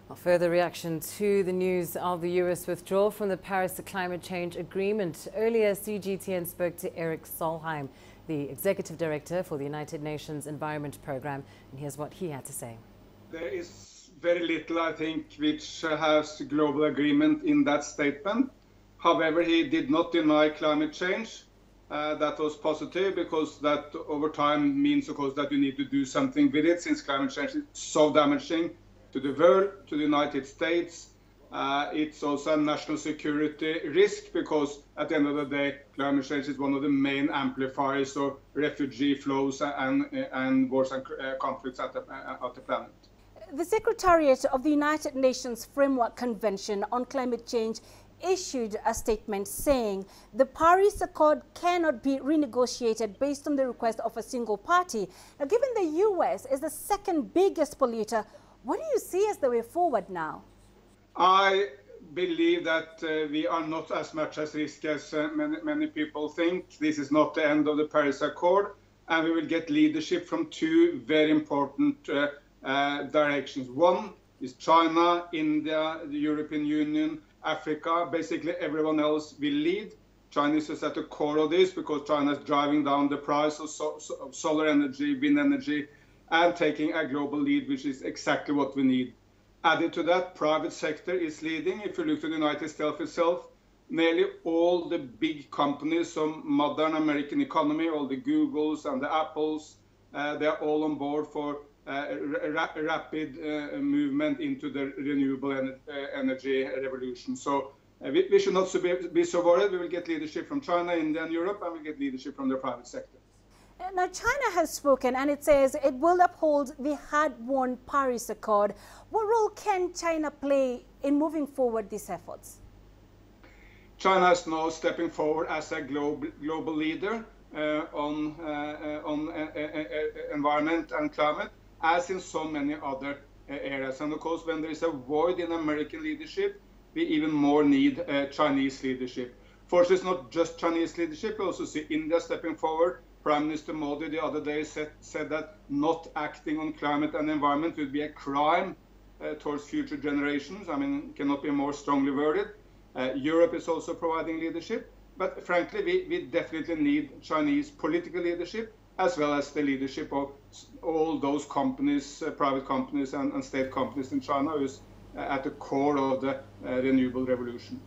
A further reaction to the news of the US withdrawal from the Paris Climate Change Agreement. Earlier, CGTN spoke to Erik Solheim, the Executive Director for the United Nations Environment Programme, and here's what he had to say. There is very little, I think, which has global agreement in that statement. However, he did not deny climate change. That was positive, because that over time means, of course, that you need to do something with it, since climate change is so damaging to the world, to the United States. It's also a national security risk, because at the end of the day, climate change is one of the main amplifiers of refugee flows and wars and conflicts at the planet. The Secretariat of the United Nations Framework Convention on Climate Change issued a statement saying the Paris Accord cannot be renegotiated based on the request of a single party. Now, given the US is the second biggest polluter, what do you see as the way forward now? I believe that we are not as much at risk as many people think. This is not the end of the Paris Accord, and we will get leadership from two very important directions. One is China, India, the European Union, Africa. Basically everyone else will lead. China is at the core of this, because China is driving down the price of solar energy, wind energy, and taking a global lead, which is exactly what we need. Added to that, private sector is leading. If you look to the United States itself, nearly all the big companies, some modern American economy, all the Googles and the Apples, they are all on board for rapid movement into the renewable energy revolution. So we should not be so worried. We will get leadership from China, India, and Europe, and we get leadership from the private sector. Now, China has spoken, and it says it will uphold the hard-won Paris Accord. What role can China play in moving forward these efforts? China is now stepping forward as a global leader on environment and climate, as in so many other areas. And of course, when there is a void in American leadership, we even more need Chinese leadership. Fortunately, it's not just Chinese leadership. We also see India stepping forward. Prime Minister Modi the other day said that not acting on climate and environment would be a crime towards future generations. I mean, cannot be more strongly worded. Europe is also providing leadership. But frankly, we definitely need Chinese political leadership, as well as the leadership of all those companies, private companies and state companies in China, who is at the core of the renewable revolution.